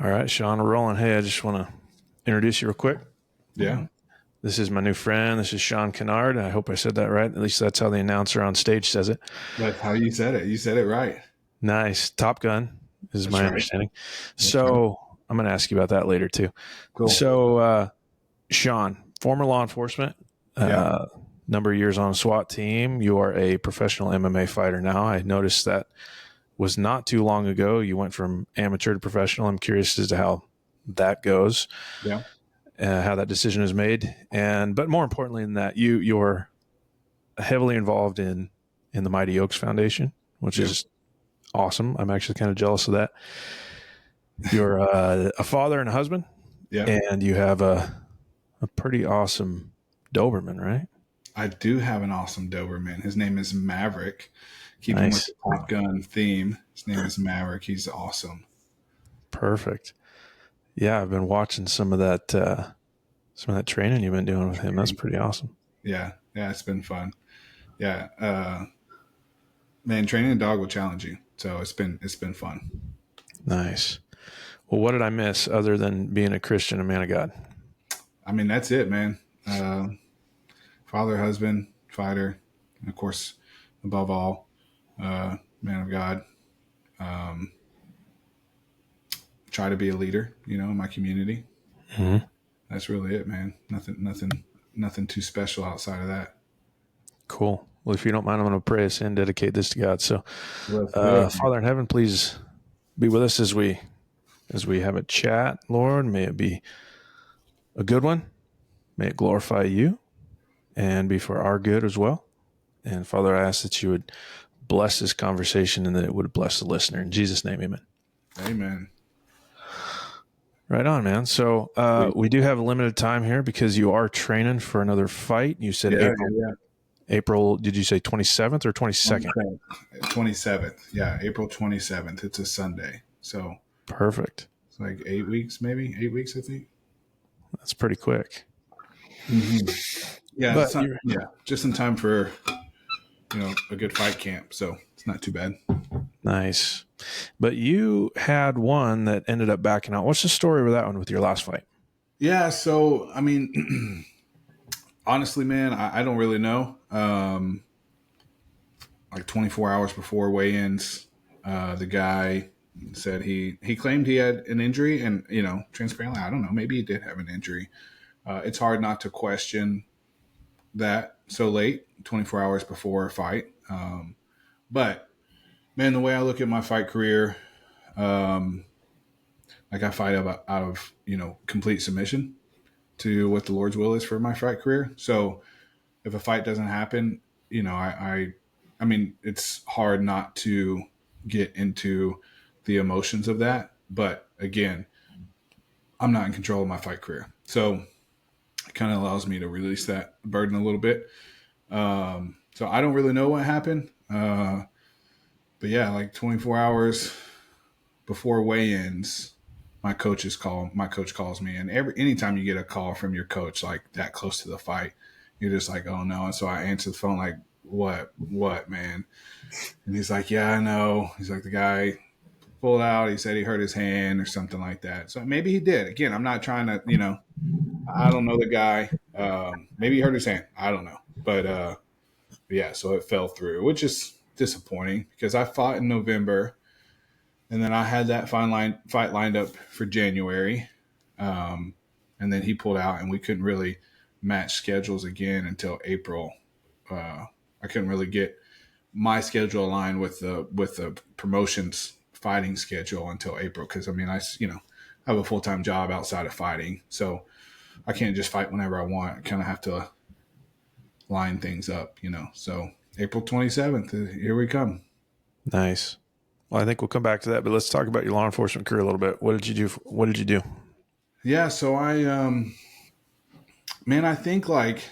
All right, Sean, we're rolling. Hey, I just want to introduce you real quick. Yeah. This is my new friend. This is Sean Kennard. I hope I said that right. At least that's how the announcer on stage says it. That's how you said it. You said it right. Nice. Top Gun is That's my right. understanding. That's right. So I'm going to ask you about that later too. Cool. So, Sean, former law enforcement, Yeah. number of years on a SWAT team. You are a professional MMA fighter now. I noticed that was not too long ago. You went from amateur to professional. I'm curious as to how that goes. Yeah. How that decision is made, but more importantly than that, you're heavily involved in the Mighty Oaks Foundation, which Yeah. is awesome. I'm actually kind of jealous of that. You're a father and a husband, Yeah. and you have a pretty awesome Doberman, right? I do have an awesome Doberman. His name is Maverick. Keeping with Nice. the Top Gun theme, his name is Maverick. He's awesome. Perfect. Yeah, I've been watching some of that training you've been doing with him. That's pretty awesome. Yeah. Yeah. It's been fun. Yeah. Man, training a dog will challenge you. So it's been fun. Nice. Well, what did I miss other than being a Christian and man of God? I mean, that's it, man. Father, husband, fighter, and of course, above all, man of God. Try to be a leader, in my community. Mm-hmm. That's really it, man. Nothing too special outside of that. Cool. Well, if you don't mind, I'm going to pray us and dedicate this to God. So, Let's do it. Father in heaven, please be with us as we have a chat, Lord. May it be a good one. May it glorify you and be for our good as well. And Father, I ask that you would bless this conversation and that it would bless the listener. In Jesus' name, amen. Amen. Right on, man. So we do have a limited time here because you are training for another fight. You said April, did you say 27th or 22nd? 27th. Yeah, April 27th. It's a Sunday. So perfect. It's like 8 weeks, maybe 8 weeks, I think. That's pretty quick. Mm-hmm. Yeah, just in time for a good fight camp. So it's not too bad. Nice. But you had one that ended up backing out. What's the story with that one with your last fight? Yeah, so I mean, honestly, man, I don't really know. Like 24 hours before weigh-ins, the guy said he claimed he had an injury, and transparently, I don't know, maybe he did have an injury. It's hard not to question that so late, 24 hours before a fight. But man, the way I look at my fight career, like I fight out of complete submission to what the Lord's will is for my fight career. So if a fight doesn't happen, I mean, it's hard not to get into the emotions of that. But again, I'm not in control of my fight career. So it kind of allows me to release that burden a little bit. So I don't really know what happened. But yeah, like 24 hours before weigh-ins, my coach calls me, and anytime you get a call from your coach like that close to the fight, you're just like, oh no. And so I answer the phone like, what, man? And he's like, yeah, I know. He's like, the guy pulled out. He said he hurt his hand or something like that. So maybe he did. Again, I'm not trying to, I don't know the guy. Maybe he hurt his hand. I don't know. But yeah, so it fell through, which is disappointing because I fought in November. And then I had that fight lined up for January. And then he pulled out and we couldn't really match schedules again until April. I couldn't really get my schedule aligned with the promotions fighting schedule until April. Cause I mean, I have a full-time job outside of fighting. So I can't just fight whenever I want. I kind of have to line things up, So April 27th, here we come. Nice. Well, I think we'll come back to that, but let's talk about your law enforcement career a little bit. What did you do? Yeah. So I think like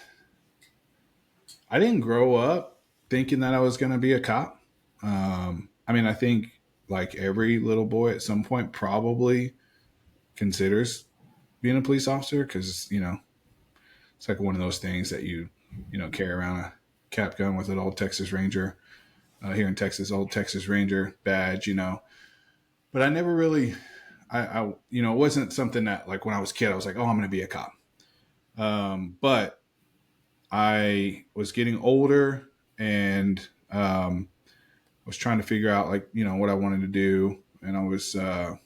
I didn't grow up thinking that I was going to be a cop. I mean, I think like every little boy at some point probably considers being a police officer because, it's like one of those things that you carry around a cap gun with an old Texas Ranger here in Texas, old Texas Ranger badge, But I never really it wasn't something that like when I was a kid, I was like, oh, I'm going to be a cop. But I was getting older and was trying to figure out like, what I wanted to do. And I was, I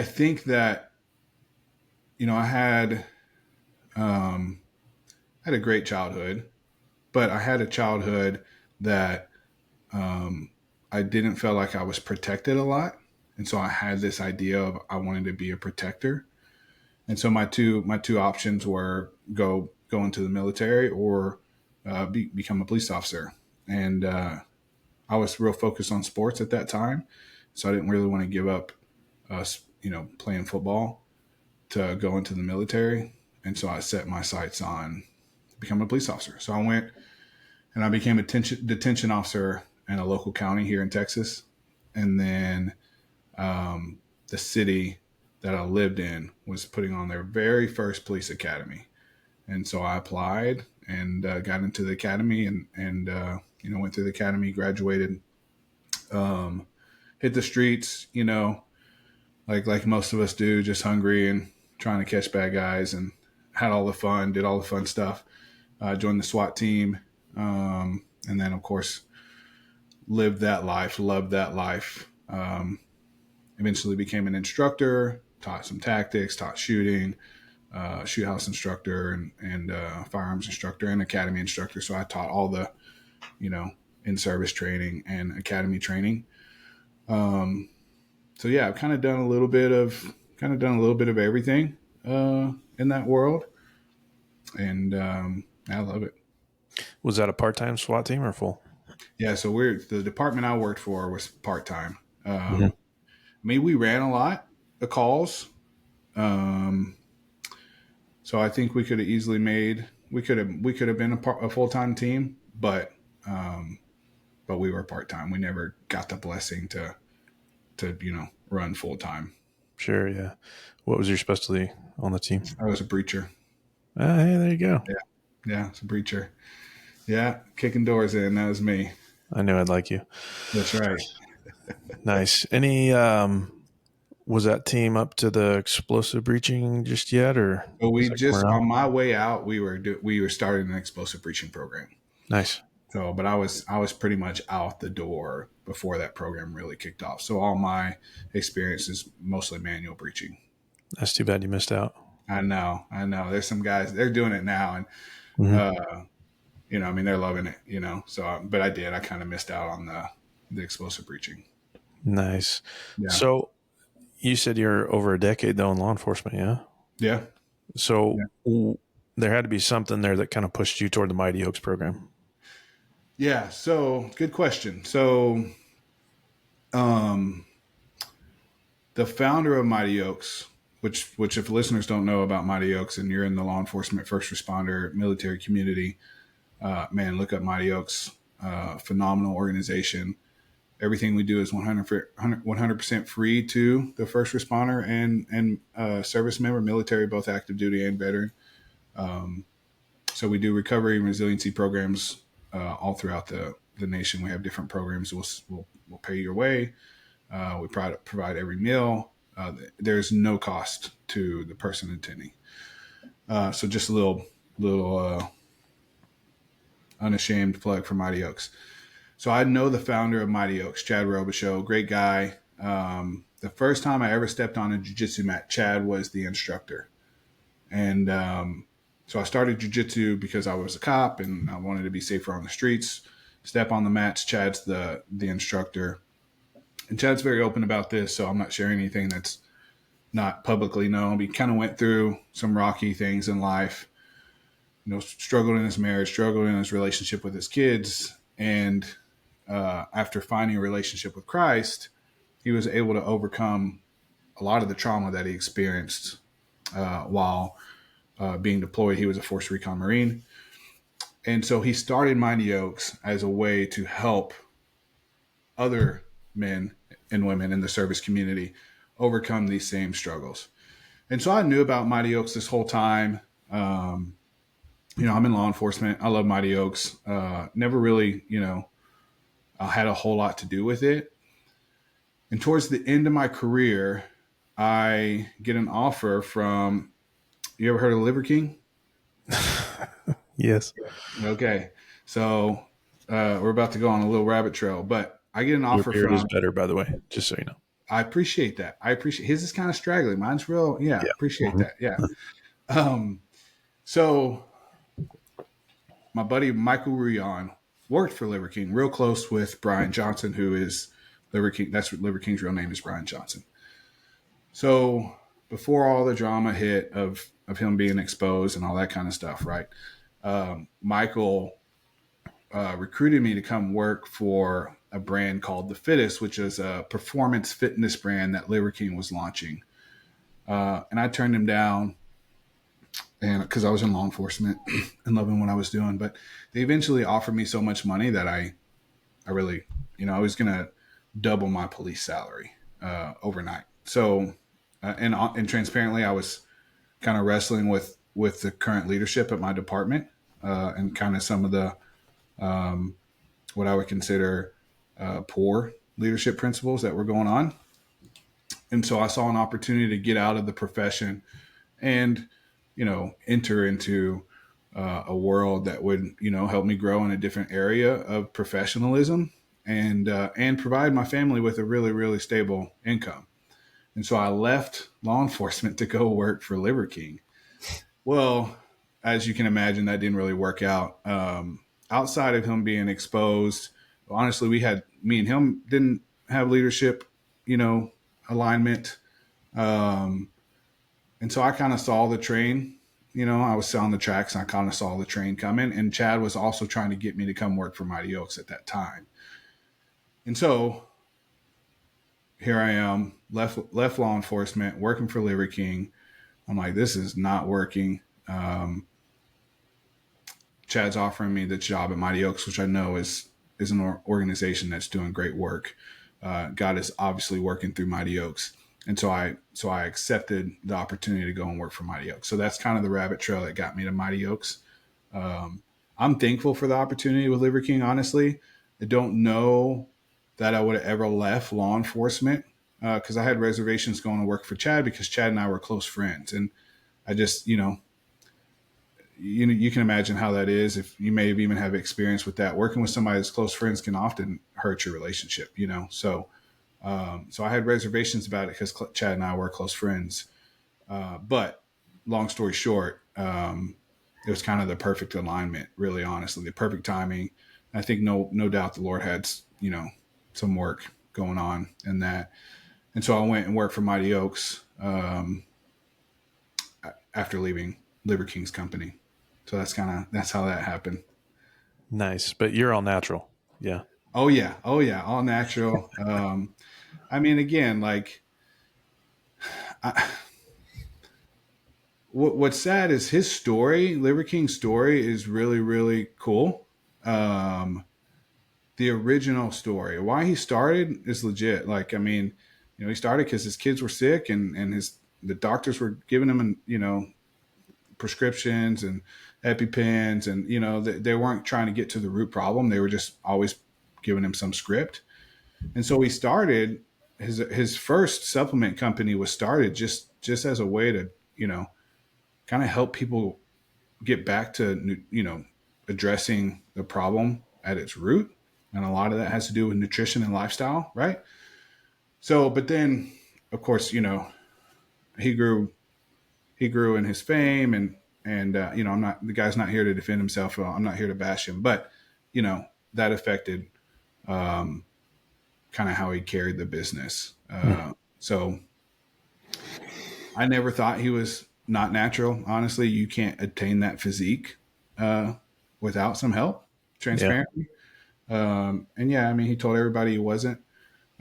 think that, I had a great childhood, but I had a childhood that I didn't feel like I was protected a lot. And so I had this idea of I wanted to be a protector. And so my two options were go into the military or become a police officer. And I was real focused on sports at that time, so I didn't really want to give up, playing football to go into the military. And so I set my sights on becoming a police officer. So I went and I became a detention officer in a local county here in Texas. And then the city that I lived in was putting on their very first police academy. And so I applied and got into the academy and went through the academy, graduated, hit the streets, like most of us do, just hungry and trying to catch bad guys, and had all the fun, did all the fun stuff. Joined the SWAT team. And then of course lived that life, loved that life. Eventually became an instructor, taught some tactics, taught shooting, shoot house instructor and firearms instructor and academy instructor. So I taught all the, in-service training and academy training. So yeah, I've kind of done a little bit of everything in that world, and I love it. Was that a part-time SWAT team or full? Yeah, so the department I worked for was part time. Mm-hmm. I mean, we ran a lot of calls, so I think we could have easily we could have been a full time team, but we were part time. We never got the blessing to run full time. Sure, yeah. What was your specialty on the team? I was a breacher. Hey, there you go. Yeah, it's a breacher. Yeah, kicking doors in. That was me. I knew I'd like you. That's right. Nice. Any was that team up to the explosive breaching just yet, or? So we just on my way out, we were starting an explosive breaching program. Nice. So, but I was pretty much out the door before that program really kicked off. So all my experience is mostly manual breaching. That's too bad you missed out. I know. There's some guys, they're doing it now, and I mean, they're loving it. So, but I kind of missed out on the explosive breaching. Nice. Yeah. So you said you're over a decade though in law enforcement, yeah? Yeah. So there had to be something there that kind of pushed you toward the Mighty Oaks program. Yeah. So good question. So, the founder of Mighty Oaks, which if listeners don't know about Mighty Oaks and you're in the law enforcement, first responder, military community, man, look up Mighty Oaks. Phenomenal organization. Everything we do is 100% free to the first responder and service member, military, both active duty and veteran. So we do recovery and resiliency programs all throughout the nation. We have different programs. We'll pay your way. We provide every meal. There's no cost to the person attending. So just a little unashamed plug for Mighty Oaks. So I know the founder of Mighty Oaks, Chad Robichaux, great guy. The first time I ever stepped on a jiu-jitsu mat, Chad was the instructor. And so I started jiu-jitsu because I was a cop and I wanted to be safer on the streets. Step on the mats, Chad's the instructor. And Chad's very open about this, so I'm not sharing anything that's not publicly known. He kind of went through some rocky things in life, struggled in his marriage, struggled in his relationship with his kids. And after finding a relationship with Christ, he was able to overcome a lot of the trauma that he experienced while being deployed. He was a Force Recon Marine. And so he started Mighty Oaks as a way to help other men and women in the service community overcome these same struggles. And so I knew about Mighty Oaks this whole time. I'm in law enforcement. I love Mighty Oaks. Never really, had a whole lot to do with it. And towards the end of my career, I get an offer from, you ever heard of Liver King? Yes. Okay. So we're about to go on a little rabbit trail, but I get an Your offer beard is from, better, by the way, just so you know. I appreciate that. I appreciate his is kind of straggly. Mine's real. Yeah. Yeah. Appreciate Mhm. that. Yeah. Um, so my buddy Michael Ruyan worked for Liver King, real close with Brian Johnson, who is Liver King. That's what Liver King's real name is, Brian Johnson. So before all the drama hit of him being exposed and all that kind of stuff, right? Michael recruited me to come work for a brand called The Fittest, which is a performance fitness brand that Liver King was launching. And I turned him down, and because I was in law enforcement and loving what I was doing, but they eventually offered me so much money that I really, I was gonna double my police salary overnight. So, and transparently, I was kind of wrestling with the current leadership at my department and kind of some of the what I would consider poor leadership principles that were going on. And so I saw an opportunity to get out of the profession and, enter into a world that would, help me grow in a different area of professionalism and provide my family with a really, really stable income. And so I left law enforcement to go work for Liver King. Well, as you can imagine, that didn't really work out. Outside of him being exposed, honestly, me and him didn't have leadership, you know, alignment. Um, and so I kind of saw the train, I was on the tracks and I kind of saw the train coming. And Chad was also trying to get me to come work for Mighty Oaks at that time. And so here I am, left law enforcement, working for Liver King. I'm like, this is not working. Chad's offering me the job at Mighty Oaks, which I know is an organization that's doing great work. God is obviously working through Mighty Oaks, and so I accepted the opportunity to go and work for Mighty Oaks. So that's kind of the rabbit trail that got me to Mighty Oaks. I'm thankful for the opportunity with Liver King. Honestly, I don't know that I would have ever left law enforcement because I had reservations going to work for Chad because Chad and I were close friends, and I just you can imagine how that is. If you may have even have experience with that, working with somebody that's close friends can often hurt your relationship. So I had reservations about it because Chad and I were close friends. But long story short, it was kind of the perfect alignment. Really, honestly, the perfect timing. I think no doubt the Lord had some work going on in that, and so I went and worked for Mighty Oaks after leaving Liver King's company. So that's how that happened. Nice. But you're all natural. Yeah. Oh yeah, all natural. I mean, again, like, I, what's sad is his story, Liver King's story, is really really cool. Um, the original story, why he started, is legit. Like, I mean, he started because his kids were sick and the doctors were giving him, prescriptions and EpiPens, and they weren't trying to get to the root problem. They were just always giving him some script. And so he started his first supplement company was started just as a way to kind of help people get back to addressing the problem at its root, and a lot of that has to do with nutrition and lifestyle, right? So, but then of course he grew in his fame, and I'm not, the guy's not here to defend himself. I'm not here to bash him, but that affected kind of how he carried the business. So I never thought he was not natural. Honestly, you can't attain that physique without some help, Yeah. transparently. And yeah, I mean, he told everybody he wasn't.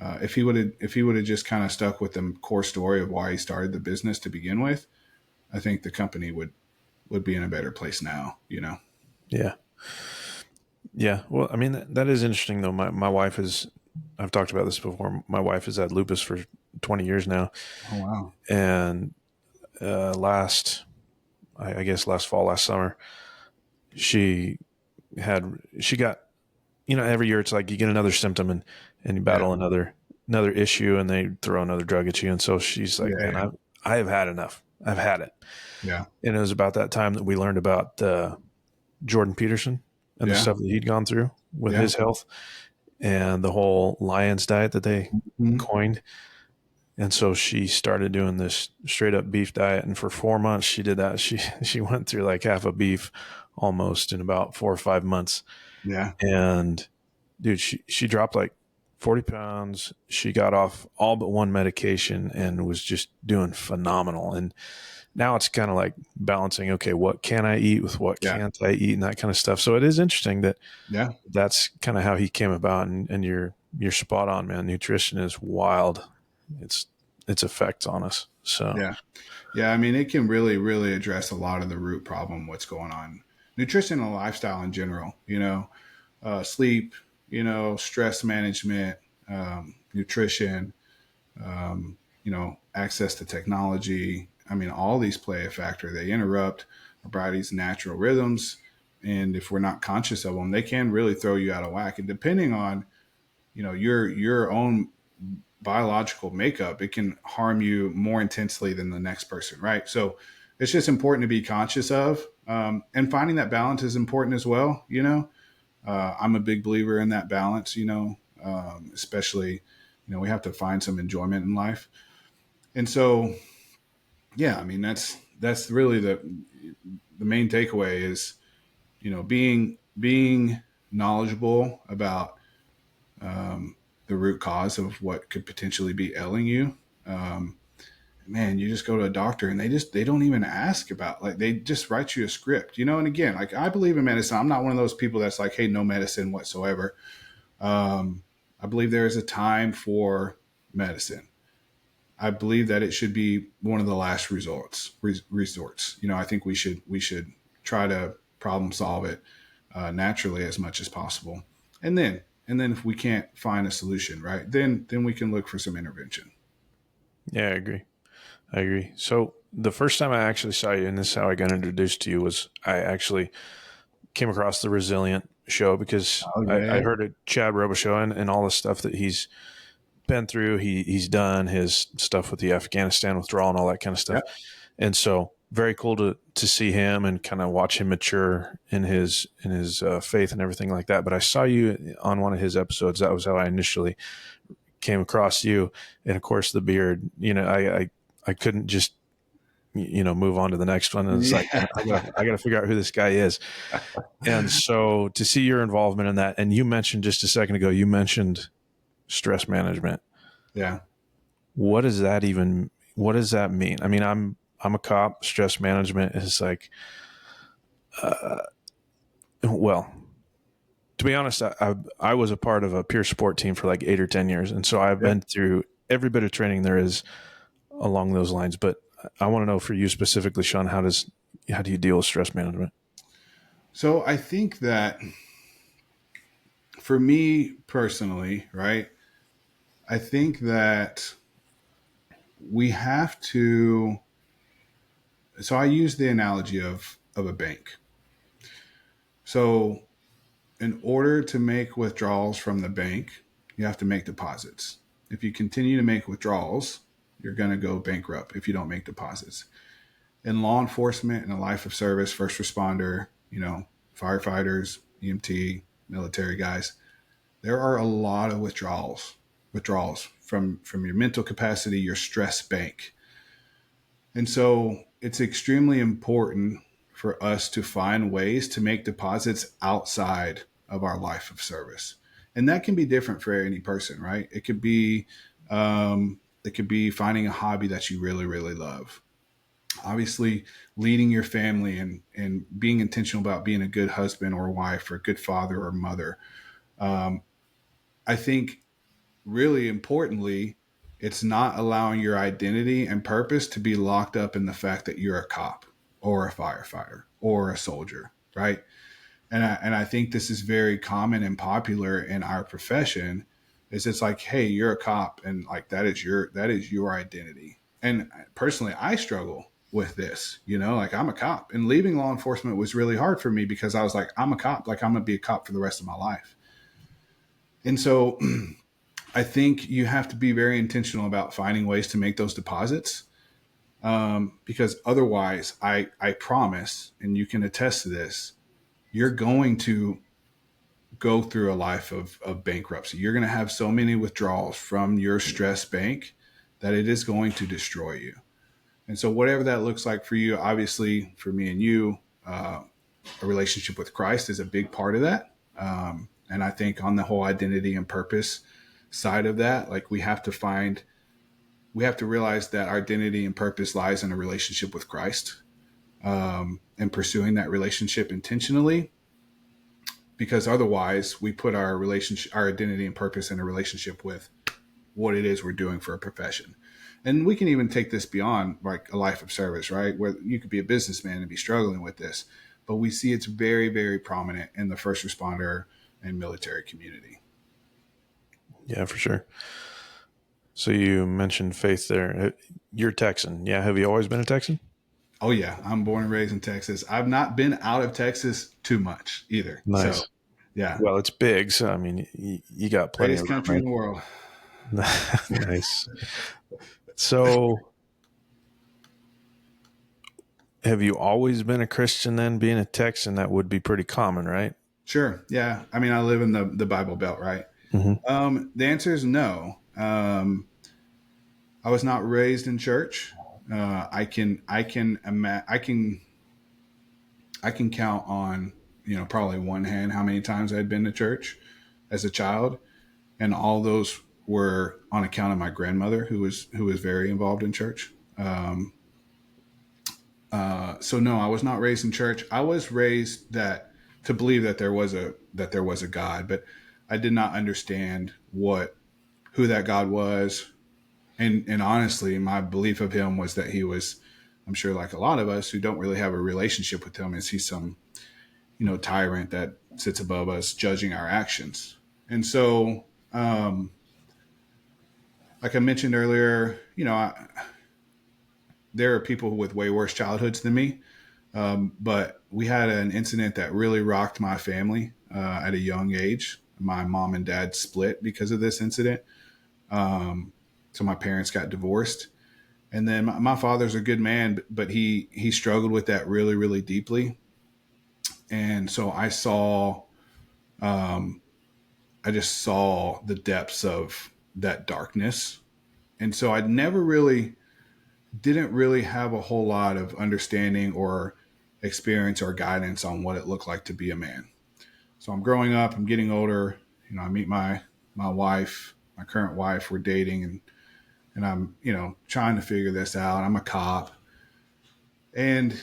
If he would have just kind of stuck with the core story of why he started the business to begin with, I think the company would be in a better place now. Yeah. Yeah. Well, I mean, that is interesting though. My wife I've talked about this before. My wife has had lupus for 20 years now. Oh wow. And I guess last fall, last summer, she she got, every year it's like you get another symptom and you Yeah. battle another. another issue and they throw another drug at you. And so she's like, man, Yeah. I have had enough. I've had it. Yeah. And it was about that time that we learned about Jordan Peterson and the Yeah. stuff that he'd gone through with Yeah. his health and the whole Lions diet that they Mhm. coined. And so she started doing this straight up beef diet. And for 4 months, she did that. She went through like half a beef almost in about 4 or 5 months. Yeah. And dude, she dropped like 40 pounds. She got off all but one medication and was just doing phenomenal. And now it's kind of like balancing, okay, what can I eat with what Yeah. can't I eat and that kind of stuff. So it is interesting that Yeah. that's kind of how he came about. And you're spot on, man. Nutrition is wild. Its effects on us. So Yeah. Yeah. I mean, it can really, really address a lot of the root problem, what's going on. Nutrition and lifestyle in general, sleep, stress management, nutrition, access to technology. I mean, all these play a factor. They interrupt our body's natural rhythms. And if we're not conscious of them, they can really throw you out of whack. And depending on, your own biological makeup, it can harm you more intensely than the next person, right? So it's just important to be conscious of. And finding that balance is important as well. I'm a big believer in that balance, especially, we have to find some enjoyment in life. And so, yeah, I mean, that's really the main takeaway is, being knowledgeable about the root cause of what could potentially be ailing you. Um, Man, you just go to a doctor and they don't even ask about, like, they just write you a script, and again, like, I believe in medicine. I'm not one of those people that's like, hey, no medicine whatsoever. I believe there is a time for medicine. I believe that it should be one of the last resorts. I think we should try to problem solve it naturally as much as possible. And then if we can't find a solution, right, then we can look for some intervention. yeah, I agree. So the first time I actually saw you, and this is how I got introduced to you, was I actually came across the Resilient show because Oh I yeah. heard a Chad Robo show and all the stuff that he's been through. He's done his stuff with the Afghanistan withdrawal and all that kind of stuff. Yep. And so very cool to see him and kind of watch him mature in his faith and everything like that. But I saw you on one of his episodes. That was how I initially came across you. And of course the beard, I couldn't just, move on to the next one. And it's like, Yeah. I gotta figure out who this guy is. And so to see your involvement in that, and you mentioned just a second ago, you mentioned stress management. Yeah. What does that mean? I mean, I'm a cop. Stress management is like, well, to be honest, I was a part of a peer support team for like 8 or 10 years. And so I've Yeah. been through every bit of training there is along those lines. But I want to know for you specifically, Sean, how do you deal with stress management? So I think that for me personally, right, I think that we have to. So I use the analogy of a bank. So in order to make withdrawals from the bank, you have to make deposits. If you continue to make withdrawals, you're going to go bankrupt if you don't make deposits. In law enforcement, in a life of service, first responder, firefighters, EMT, military guys, there are a lot of withdrawals from your mental capacity, your stress bank. And so it's extremely important for us to find ways to make deposits outside of our life of service. And that can be different for any person, right? It could be finding a hobby that you really, really love. Obviously, leading your family and being intentional about being a good husband or wife or a good father or mother. I think really importantly, it's not allowing your identity and purpose to be locked up in the fact that you're a cop or a firefighter or a soldier, right? And I think this is very common and popular in our profession. Is it's like, hey, you're a cop, and like that is your identity. And personally, I struggle with this. Like, I'm a cop, and leaving law enforcement was really hard for me because I was like, I'm a cop, like I'm gonna be a cop for the rest of my life. And so I think you have to be very intentional about finding ways to make those deposits, because otherwise, I promise, and you can attest to this, you're going to go through a life of bankruptcy. You're going to have so many withdrawals from your stress bank that it is going to destroy you. And so, whatever that looks like for you, obviously, for me and you, a relationship with Christ is a big part of that. And I think on the whole identity and purpose side of that, like we have to realize that our identity and purpose lies in a relationship with Christ, and pursuing that relationship intentionally, because otherwise we put our identity and purpose in a relationship with what it is we're doing for a profession. And we can even take this beyond like a life of service, right? Where you could be a businessman and be struggling with this, but we see it's very, very prominent in the first responder and military community. Yeah, for sure. So you mentioned faith there. You're Texan. Yeah. Have you always been a Texan? Oh yeah, I'm born and raised in Texas. I've not been out of Texas too much either. So Nice. yeah, Well, it's big. So, I mean, you got plenty of greatest room, country in the world. right? Nice. So have you always been a Christian then? Being a Texan, that would be pretty common, right? Sure. Yeah. I mean, I live in the Bible Belt, right? Mm-hmm. The answer is no. I was not raised in church. I can count on, probably one hand how many times I'd been to church as a child, and all those were on account of my grandmother, who was very involved in church. So no, I was not raised in church. I was raised to believe that there was a God, but I did not understand who that God was. And honestly, my belief of him was that he was, I'm sure like a lot of us who don't really have a relationship with him, is he some, tyrant that sits above us judging our actions. And so, like I mentioned earlier, there are people with way worse childhoods than me. But we had an incident that really rocked my family at a young age. My mom and dad split because of this incident. So my parents got divorced. And then my father's a good man, but he struggled with that really, really deeply. And so I just saw the depths of that darkness. And so I didn't really have a whole lot of understanding or experience or guidance on what it looked like to be a man. So I'm growing up, I'm getting older, I meet my wife, my current wife, we're dating, and I'm, trying to figure this out. I'm a cop. And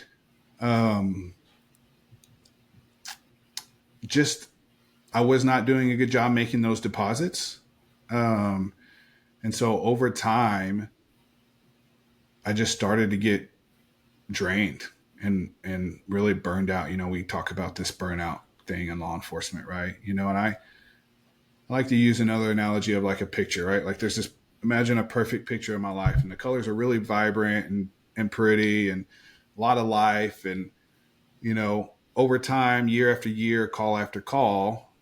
just I was not doing a good job making those deposits. And so over time, I just started to get drained and really burned out. We talk about this burnout thing in law enforcement, right? And I like to use another analogy of like a picture, right? Like imagine a perfect picture of my life, and the colors are really vibrant and pretty and a lot of life. And, over time, year after year, call after call,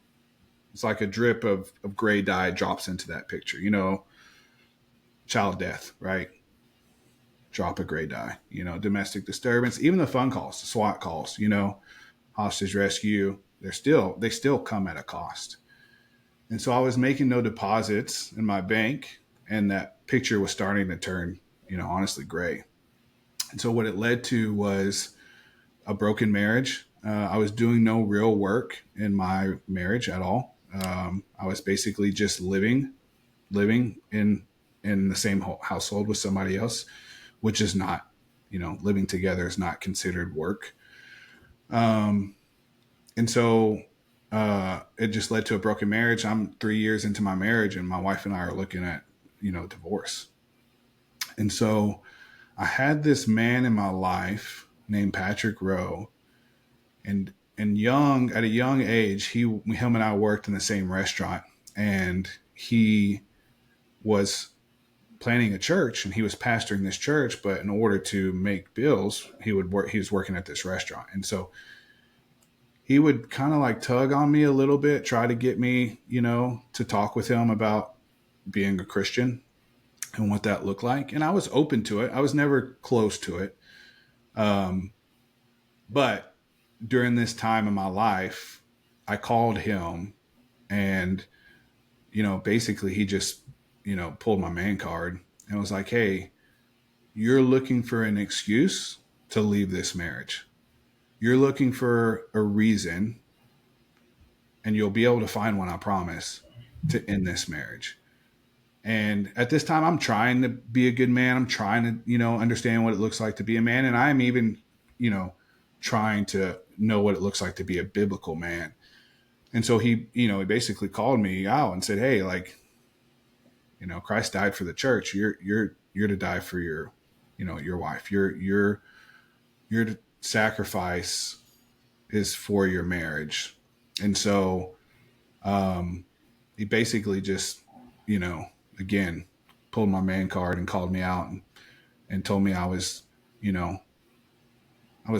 it's like a drip of gray dye drops into that picture, child death, right? Drop of gray dye, domestic disturbance, even the fun calls, the SWAT calls, hostage rescue, they still come at a cost. And so I was making no deposits in my bank, and that picture was starting to turn, honestly gray. And so what it led to was a broken marriage. I was doing no real work in my marriage at all. I was basically just living in the same household with somebody else, which is not, living together is not considered work. And so it just led to a broken marriage. I'm 3 years into my marriage, and my wife and I are looking at, divorce. And so I had this man in my life named Patrick Rowe, and at a young age, him and I worked in the same restaurant, and he was planning a church, and he was pastoring this church, but in order to make bills, he was working at this restaurant. And so he would kind of like tug on me a little bit, try to get me, to talk with him about being a Christian and what that looked like. And I was open to it. I was never close to it. But during this time in my life, I called him and, basically he just, pulled my man card and was like, hey, you're looking for an excuse to leave this marriage. You're looking for a reason, and you'll be able to find one, I promise, to end this marriage. And at this time, I'm trying to be a good man. I'm trying to, understand what it looks like to be a man. And I'm even, trying to know what it looks like to be a biblical man. And so he basically called me out and said, hey, like, Christ died for the church. You're to die for your wife. Your sacrifice is for your marriage. And so, he basically just, again, pulled my man card and called me out and told me I was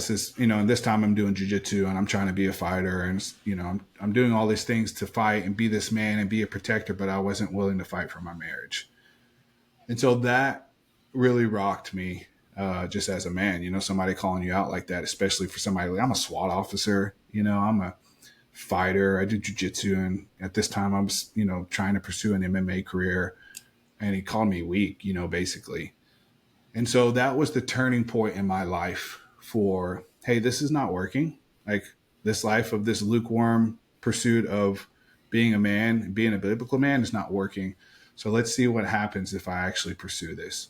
this, and this time I'm doing jujitsu and I'm trying to be a fighter, and, I'm doing all these things to fight and be this man and be a protector, but I wasn't willing to fight for my marriage. And so that really rocked me, just as a man, somebody calling you out like that, especially for somebody like, I'm a SWAT officer, I'm a fighter. I do jujitsu. And at this time I was, trying to pursue an MMA career, and he called me weak, basically. And so that was the turning point in my life for, hey, this is not working. Like, this life of this lukewarm pursuit of being a man, being a biblical man, is not working. So let's see what happens if I actually pursue this.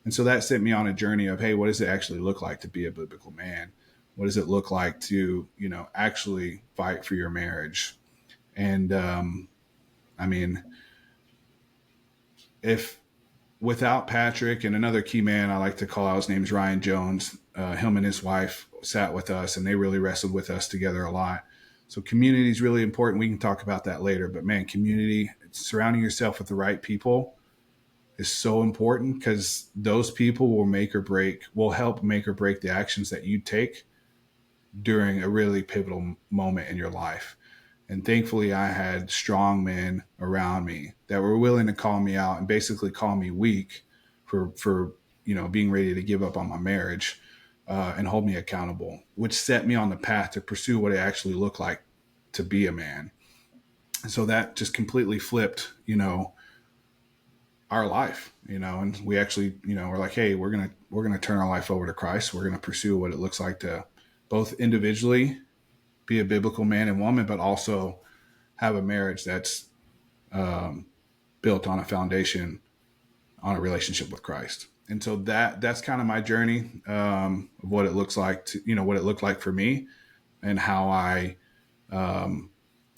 And so that sent me on a journey of, hey, what does it actually look like to be a biblical man? What does it look like to, actually fight for your marriage? And, if without Patrick and another key man I like to call out, his name's Ryan Jones, him and his wife sat with us and they really wrestled with us together a lot. So community is really important. We can talk about that later, but man, community, surrounding yourself with the right people is so important, because those people will help make or break the actions that you take during a really pivotal moment in your life. And thankfully I had strong men around me that were willing to call me out and basically call me weak for being ready to give up on my marriage, and hold me accountable, which set me on the path to pursue what it actually looked like to be a man. And so that just completely flipped, our life, and we actually, we're like, hey, we're going to turn our life over to Christ. We're going to pursue what it looks like to both individually be a biblical man and woman, but also have a marriage that's built on a foundation, on a relationship with Christ. And so that's kind of my journey, of what it looks like to, what it looked like for me, and how I,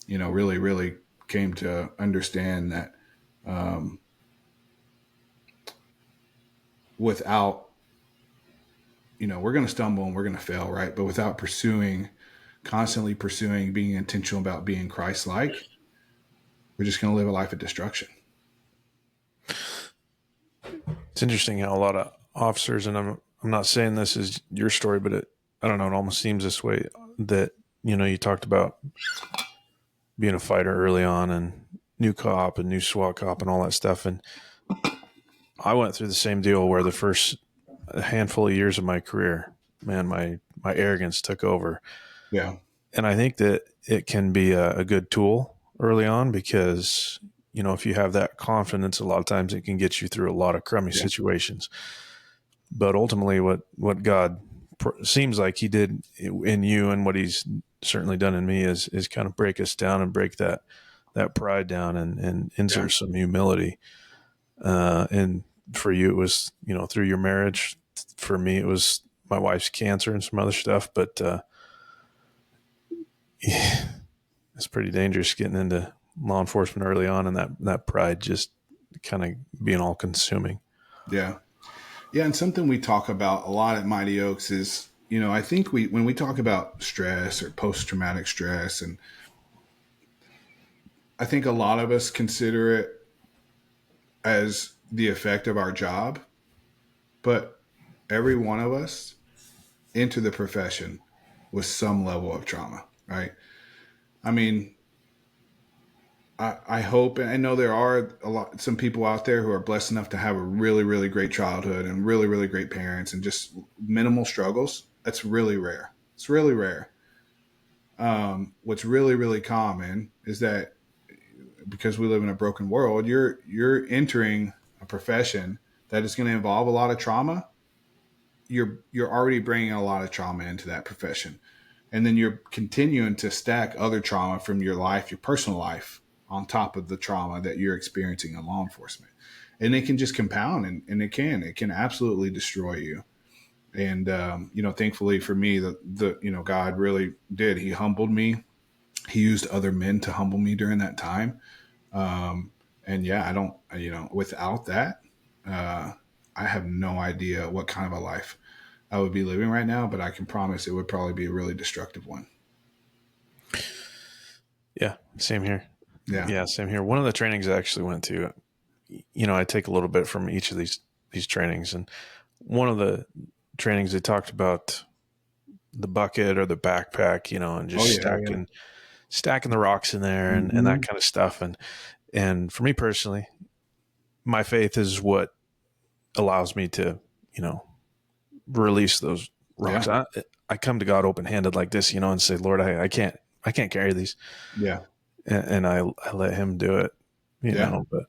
really, really came to understand that, without, we're going to stumble and we're going to fail, right? But without constantly pursuing, being intentional about being Christ-like, we're just going to live a life of destruction. It's interesting how a lot of officers, and I'm not saying this is your story, but I don't know, it almost seems this way, that, you talked about being a fighter early on and new cop and new SWAT cop and all that stuff. And I went through the same deal where the first handful of years of my career, man, my arrogance took over. Yeah. And I think that it can be a good tool early on, because, if you have that confidence, a lot of times it can get you through a lot of crummy situations. But ultimately what God seems like he did in you, and what he's certainly done in me, is kind of break us down and break that pride down and insert some humility. And for you, it was, through your marriage. For me, it was my wife's cancer and some other stuff, but, yeah, it's pretty dangerous getting into law enforcement early on, and that pride just kind of being all consuming. Yeah. Yeah. And something we talk about a lot at Mighty Oaks is, I think when we talk about stress or post-traumatic stress, and I think a lot of us consider it as the effect of our job, but every one of us enter the profession with some level of trauma, right? I mean, I hope, and I know there are some people out there who are blessed enough to have a really, really great childhood and really, really great parents and just minimal struggles. That's really rare. It's really rare. What's really, really common is that because we live in a broken world, you're entering a profession that is going to involve a lot of trauma. You're already bringing a lot of trauma into that profession, and then you're continuing to stack other trauma from your life, your personal life, on top of the trauma that you're experiencing in law enforcement, and it can just compound, and it can absolutely destroy you. And thankfully for me, the God really did. He humbled me. He used other men to humble me during that time. And yeah, I don't, without that, uh, I have no idea what kind of a life I would be living right now, but I can promise it would probably be a really destructive one. Yeah, same here. Yeah. Yeah, same here. One of the trainings I actually went to, I take a little bit from each of these trainings, and one of the trainings they talked about the bucket or the backpack, and Oh just yeah. Yeah. stacking the rocks in there and that Mm-hmm. kind of stuff. And for me personally, my faith is what allows me to, release those rocks. Yeah. I come to God open handed like this, and say, Lord, I can't carry these. Yeah. And I let him do it, Yeah. but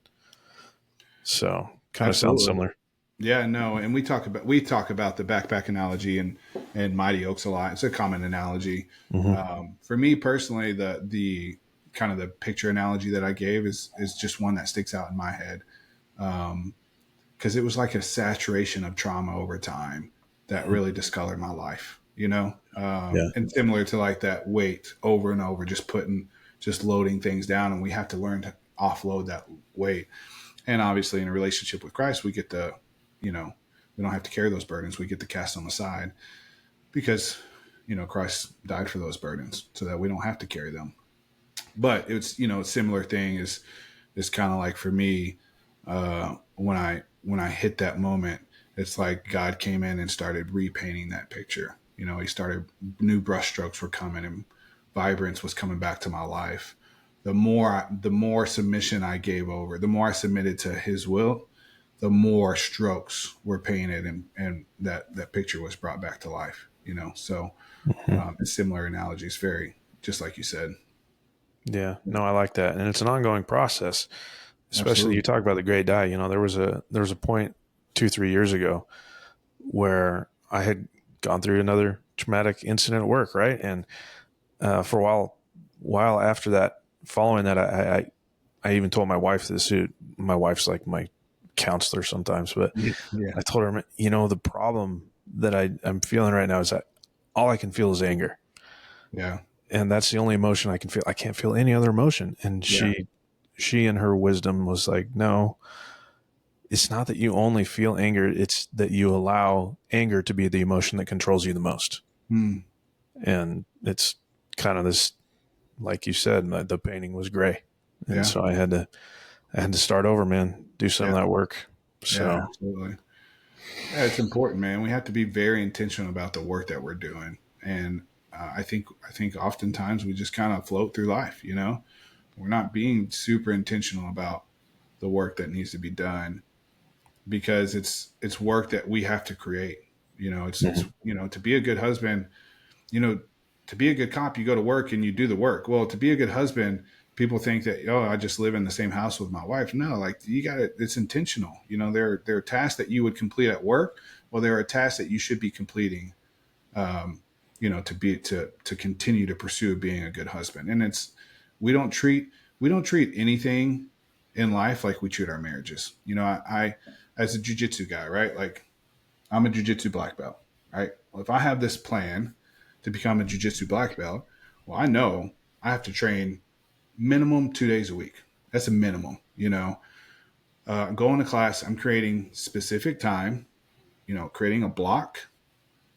so kind of sounds Absolutely. similar. Yeah, no, and we talk about the backpack analogy and Mighty Oaks a lot. It's a common analogy. Mm-hmm. For me personally, the kind of the picture analogy that I gave is just one that sticks out in my head, because it was like a saturation of trauma over time that really discolored my life. Yeah. And similar to like that weight over and over, just loading things down, and we have to learn to offload that weight. And obviously, in a relationship with Christ, we get to, we don't have to carry those burdens. We get to cast them aside because, Christ died for those burdens so that we don't have to carry them. But it's, a similar thing is kind of like for me, when I hit that moment, it's like God came in and started repainting that picture. He started, new brushstrokes were coming and vibrance was coming back to my life. The more submission I gave over, the more I submitted to His will, the more strokes were painted, and that picture was brought back to life. So Mm-hmm. it's similar analogies, very just like you said. Yeah. No, I like that. And it's an ongoing process, especially you Absolutely. talk about the great die. There was a point 2-3 years ago where I had gone through another traumatic incident at work. Right. And, for a while after that, following that, I even told my wife this. My wife's like my counselor sometimes, but Yeah. Yeah. I told her, the problem that I'm feeling right now is that all I can feel is anger. Yeah. And that's the only emotion I can feel. I can't feel any other emotion. And Yeah. she in her wisdom was like, no, it's not that you only feel anger. It's that you allow anger to be the emotion that controls you the most. Hmm. And it's kind of this, like you said, the painting was gray. And Yeah. so I had to start over, man, do some of Yeah. that work. Yeah. So, Absolutely. Yeah, it's important, man. We have to be very intentional about the work that we're doing, and I think oftentimes we just kind of float through life. We're not being super intentional about the work that needs to be done because it's work that we have to create. It's mhm. to be a good husband. you know, to be a good cop, you go to work and you do the work. Well, to be a good husband, people think that, oh, I just live in the same house with my wife. No, like you got it. It's intentional. There are tasks that you would complete at work. Well, there are tasks that you should be completing, um, to continue to pursue being a good husband. And we don't treat, we don't treat anything in life like we treat our marriages. I as a jujitsu guy, right? Like I'm a jujitsu black belt, right? Well, if I have this plan to become a jujitsu black belt, well, I know I have to train minimum 2 days a week. That's a minimum, going to class, I'm creating specific time, creating a block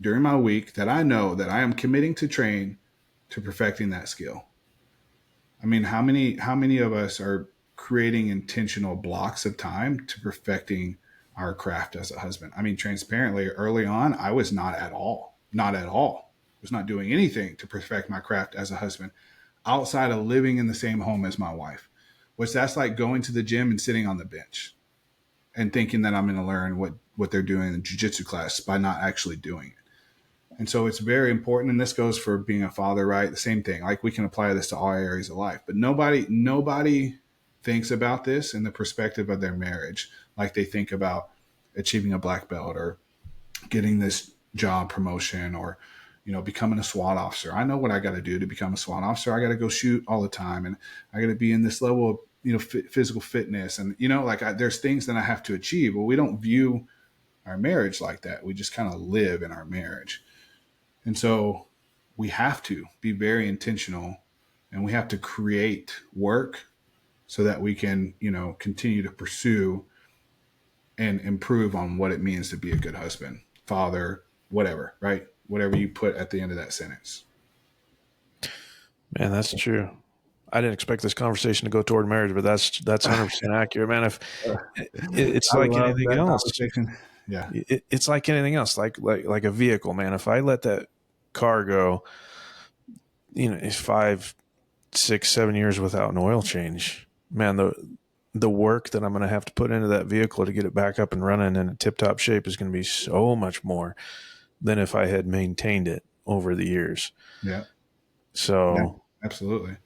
during my week that I know that I am committing to train to perfecting that skill. I mean, how many of us are creating intentional blocks of time to perfecting our craft as a husband? I mean, transparently, early on, I was not at all, was not doing anything to perfect my craft as a husband outside of living in the same home as my wife. which that's like going to the gym and sitting on the bench and thinking that I'm going to learn what they're doing in the jiu-jitsu class by not actually doing it. And so it's very important. And this goes for being a father, right? The same thing. Like we can apply this to all areas of life, but nobody thinks about this in the perspective of their marriage. Like they think about achieving a black belt or getting this job promotion or, becoming a SWAT officer. I know what I got to do to become a SWAT officer. I got to go shoot all the time. And I got to be in this level of, physical fitness. And, there's things that I have to achieve. Well, we don't view our marriage like that. We just kind of live in our marriage. And so we have to be very intentional and we have to create work so that we can, continue to pursue and improve on what it means to be a good husband, father, whatever, right? Whatever you put at the end of that sentence. Man, that's true. I didn't expect this conversation to go toward marriage, but that's 100% accurate, man. If it's I like love anything that else, conversation. Yeah. It's like anything else, like a vehicle, man. If I let that car go, it's 5, 6, 7 years without an oil change, man, the work that I'm going to have to put into that vehicle to get it back up and running in a tip-top shape is going to be so much more than if I had maintained it over the years. Yeah. So yeah, absolutely.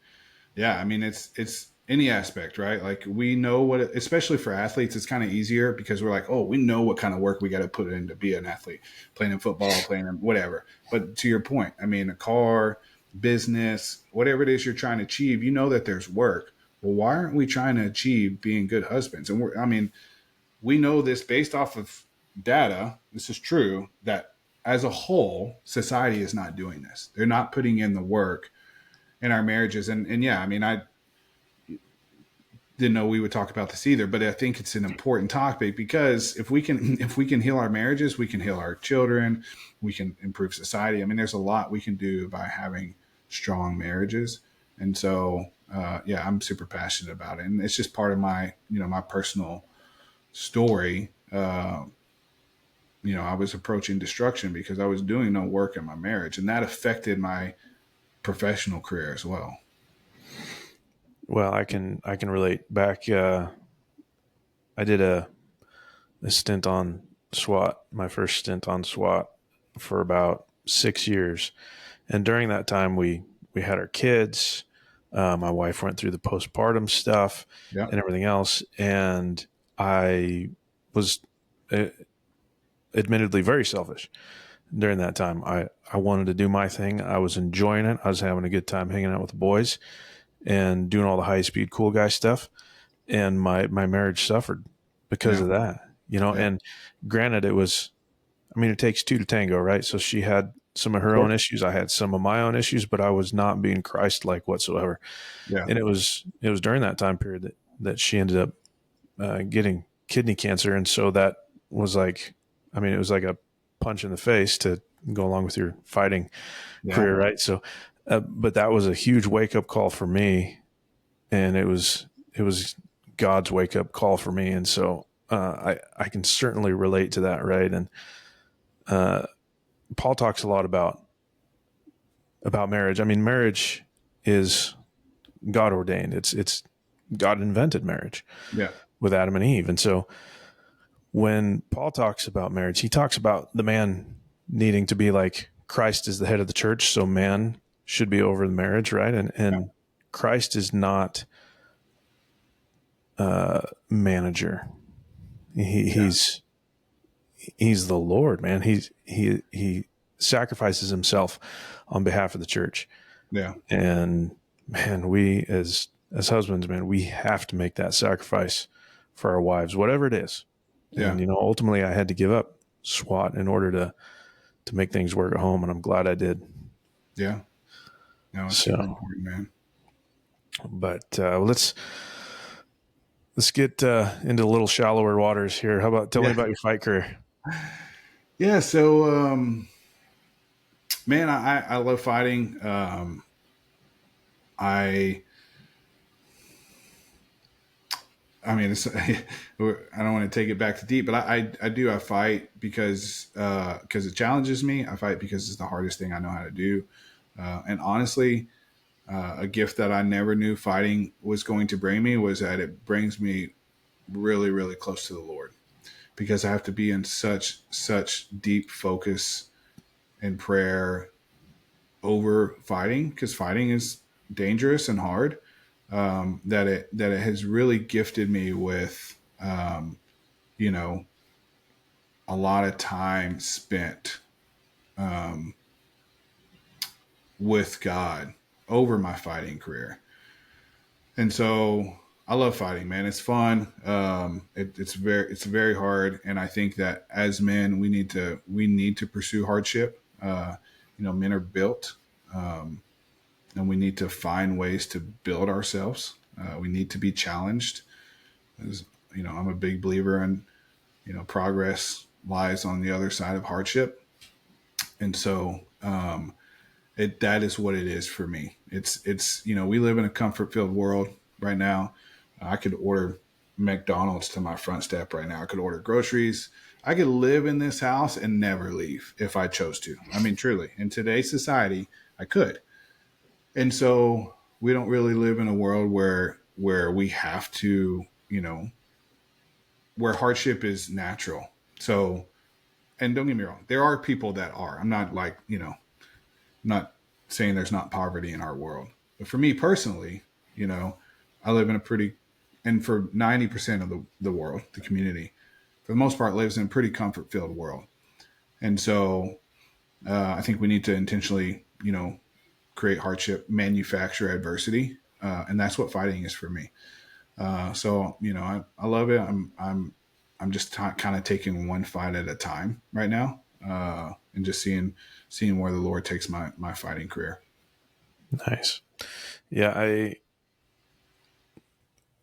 Yeah. I mean, it's any aspect, right? Like we know especially for athletes, it's kind of easier because we're like, oh, we know what kind of work we got to put in to be an athlete, playing in football, playing in whatever. But to your point, I mean, a car, business, whatever it is you're trying to achieve, that there's work. Well, why aren't we trying to achieve being good husbands? And we know this based off of data. This is true that as a whole, society is not doing this. They're not putting in the work in our marriages. And yeah, I mean, I didn't know we would talk about this either, but I think it's an important topic because if we can heal our marriages, we can heal our children, we can improve society. I mean, there's a lot we can do by having strong marriages. And so, I'm super passionate about it. And it's just part of my, my personal story. I was approaching destruction because I was doing no work in my marriage, and that affected my professional career as well. Well, I can relate back. I did a stint on SWAT, my first stint on SWAT for about 6 years. And during that time, we had our kids. My wife went through the postpartum stuff and everything else. And I was admittedly very selfish during that time. I wanted to do my thing. I was enjoying it. I was having a good time hanging out with the boys and doing all the high speed cool guy stuff. And my marriage suffered because of that, and granted it takes two to tango, right? So she had some of her own issues. I had some of my own issues, but I was not being Christ-like whatsoever. Yeah. And it was during that time period that she ended up getting kidney cancer. And so that was like, it was like a punch in the face to go along with your fighting career, right? So, but that was a huge wake-up call for me, and it was God's wake-up call for me. And so I can certainly relate to that, right? And Paul talks a lot about marriage. I mean, marriage is God ordained. It's God invented marriage with Adam and Eve. And so when Paul talks about marriage, he talks about the man needing to be like Christ is the head of the church. So man should be over the marriage, right? And Christ is not manager. He's the Lord, man. He sacrifices himself on behalf of the church. Yeah. And man, we as husbands, man, we have to make that sacrifice for our wives, whatever it is. Yeah. And ultimately I had to give up SWAT in order to make things work at home, and I'm glad I did. Yeah. No, it's super important, man. But let's get into a little shallower waters here. How about tell me about your fight career? Yeah. So, man, I love fighting. I mean, I don't want to take it back to deep, but I fight because it challenges me. I fight because it's the hardest thing I know how to do. And honestly, A gift that I never knew fighting was going to bring me was that it brings me really, really close to the Lord, because I have to be in such deep focus and prayer over fighting, because fighting is dangerous and hard. That it has really gifted me with, you know, a lot of time spent with God over my fighting career. And so I love fighting, man. It's fun. It's very hard. And I think that as men, we need to pursue hardship. Men are built, and we need to find ways to build ourselves. We need to be challenged. As, I'm a big believer in, progress lies on the other side of hardship. And so, that is what it is for me. It's we live in a comfort filled world right now. I could order McDonald's to my front step right now. I could order groceries. I could live in this house and never leave if I chose to. I mean, truly, in today's society, I could. And so we don't really live in a world where we have to, where hardship is natural. So, and don't get me wrong, there are people that are. I'm not like, not saying there's not poverty in our world. But for me personally, I live in a pretty, and for 90% of the world, the community, for the most part, lives in a pretty comfort-filled world. And so I think we need to intentionally, create hardship, manufacture adversity. And that's what fighting is for me. I love it. I'm just kind of taking one fight at a time right now, and just seeing where the Lord takes my fighting career. Nice. Yeah,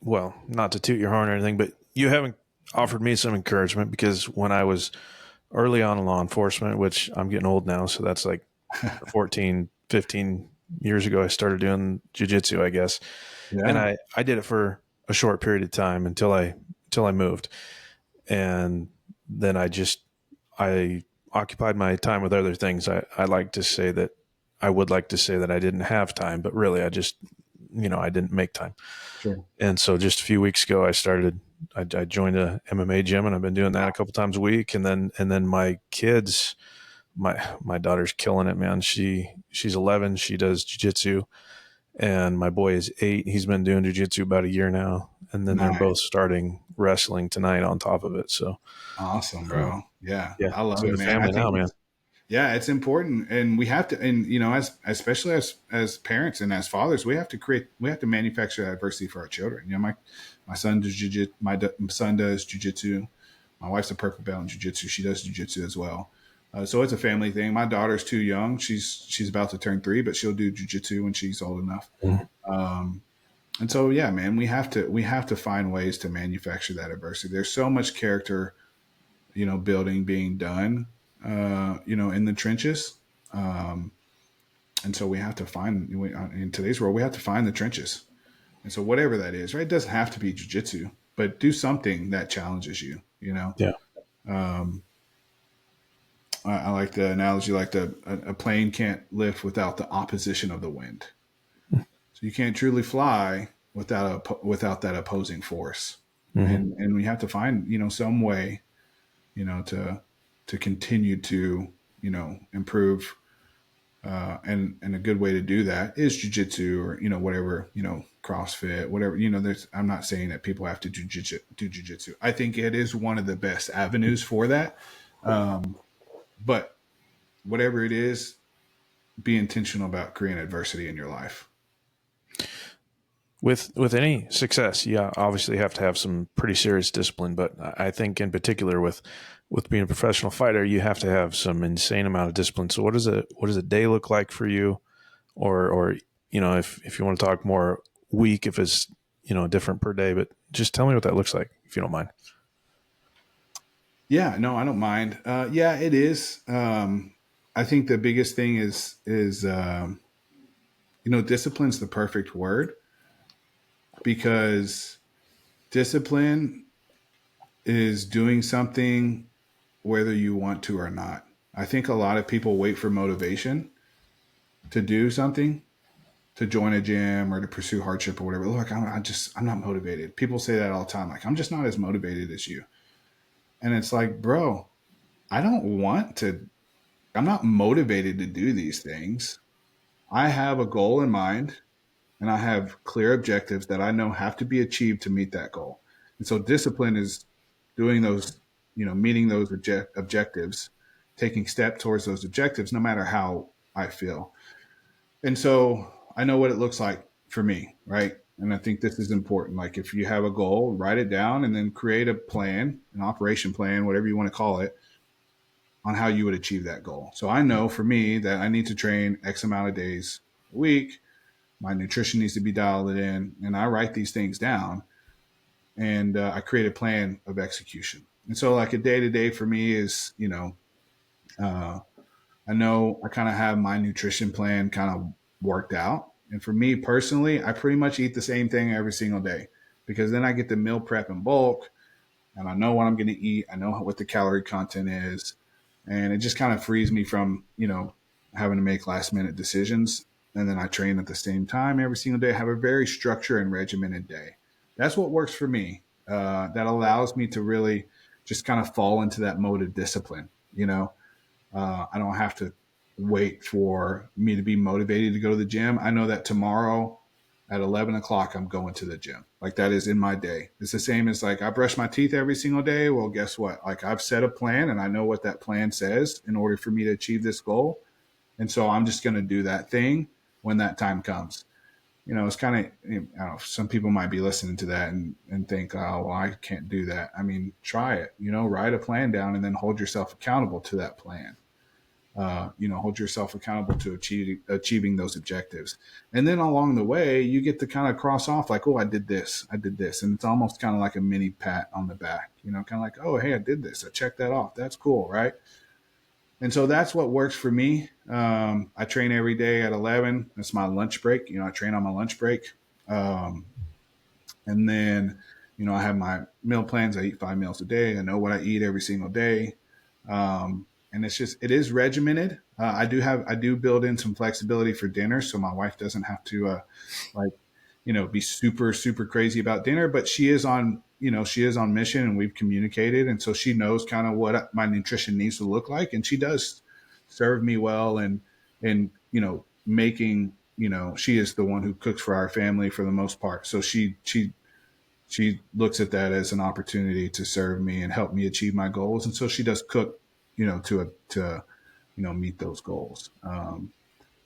well, not to toot your horn or anything, but you haven't offered me some encouragement, because when I was early on in law enforcement, which I'm getting old now, so that's like 14, 15 years ago, I started doing jiu-jitsu, I guess. Yeah. And I did it for a short period of time until I moved. And then I occupied my time with other things. I like to say that I would like to say that I didn't have time, but really I just, I didn't make time. Sure. And so just a few weeks ago, I joined a MMA gym, and I've been doing that a couple times a week. And then my kids, my daughter's killing it, man. She's 11. She does jiu-jitsu, and my boy is 8. He's been doing jiu-jitsu about a year now. And then they're Nice. both starting wrestling tonight on top of it. So Awesome, bro. Yeah. yeah, I love so it, the man. I family now, think man. it's important, and we have to, and especially as parents and as fathers, we have to manufacture that adversity for our children. My son does jiu-jitsu. Son does jiu-jitsu. My wife's a purple belt in jiu-jitsu. She does jiu-jitsu as well. So it's a family thing. My daughter's too young. She's about to turn 3, but she'll do jiu-jitsu when she's old enough. Mm-hmm. And so, yeah, man, we have to find ways to manufacture that adversity. There's so much character, building being done, in the trenches. And so we have to in today's world, we have to find the trenches. And so whatever that is, right? It doesn't have to be jiu-jitsu, but do something that challenges you, Yeah. I like the analogy, like a plane can't lift without the opposition of the wind. So you can't truly fly without that opposing force. Mm-hmm. And we have to find, some way, to continue to, improve. And a good way to do that is jiu-jitsu, or, whatever, CrossFit, whatever, I'm not saying that people have to do jiu-jitsu. I think it is one of the best avenues for that. But whatever it is, be intentional about creating adversity in your life. With any success, you obviously have to have some pretty serious discipline. But I think in particular with being a professional fighter, you have to have some insane amount of discipline. So what does a day look like for you? Or if you want to talk more week, if it's, different per day, but just tell me what that looks like, if you don't mind. Yeah, no, I don't mind. Yeah, it is. I think the biggest thing is discipline's the perfect word, because discipline is doing something whether you want to or not. I think a lot of people wait for motivation to do something, to join a gym or to pursue hardship or whatever. Look, I'm not motivated. People say that all the time. Like, I'm just not as motivated as you. And it's like, bro, I don't want to, I'm not motivated to do these things. I have a goal in mind and I have clear objectives that I know have to be achieved to meet that goal. And so discipline is doing those, meeting those objectives, taking steps towards those objectives, no matter how I feel. And so I know what it looks like for me, right? And I think this is important. Like, if you have a goal, write it down and then create a plan, an operation plan, whatever you want to call it, on how you would achieve that goal. So I know for me that I need to train X amount of days a week. My nutrition needs to be dialed in, and I write these things down, and I create a plan of execution. And so, like, a day to day for me is, uh, I know I kind of have my nutrition plan kind of worked out. And for me personally, I pretty much eat the same thing every single day, because then I get the meal prep in bulk and I know what I'm going to eat. I know what the calorie content is. And it just kind of frees me from, having to make last minute decisions. And then I train at the same time every single day. I have a very structured and regimented day. That's what works for me. That allows me to really just kind of fall into that mode of discipline. I don't have to wait for me to be motivated to go to the gym. I know that tomorrow at 11 o'clock, I'm going to the gym. Like, that is in my day. It's the same as, like, I brush my teeth every single day. Well, guess what? Like, I've set a plan and I know what that plan says in order for me to achieve this goal. And so I'm just going to do that thing when that time comes. It's kind of, I don't know, some people might be listening to that and think, oh, well, I can't do that. I mean, try it, write a plan down and then hold yourself accountable to that plan. Hold yourself accountable to achieving those objectives. And then along the way, you get to kind of cross off like, oh, I did this. And it's almost kind of like a mini pat on the back, kind of like, oh, hey, I did this. I checked that off. That's cool. Right. And so that's what works for me. I train every day at 11. That's my lunch break. I train on my lunch break. And then, I have my meal plans. I eat 5 meals a day. I know what I eat every single day. And it is regimented. I do build in some flexibility for dinner, so my wife doesn't have to be super, super crazy about dinner, but she is on mission, and we've communicated. And so she knows kind of what my nutrition needs to look like. And she does serve me well, and making, she is the one who cooks for our family for the most part. So she looks at that as an opportunity to serve me and help me achieve my goals. And so she does cook, to meet those goals. So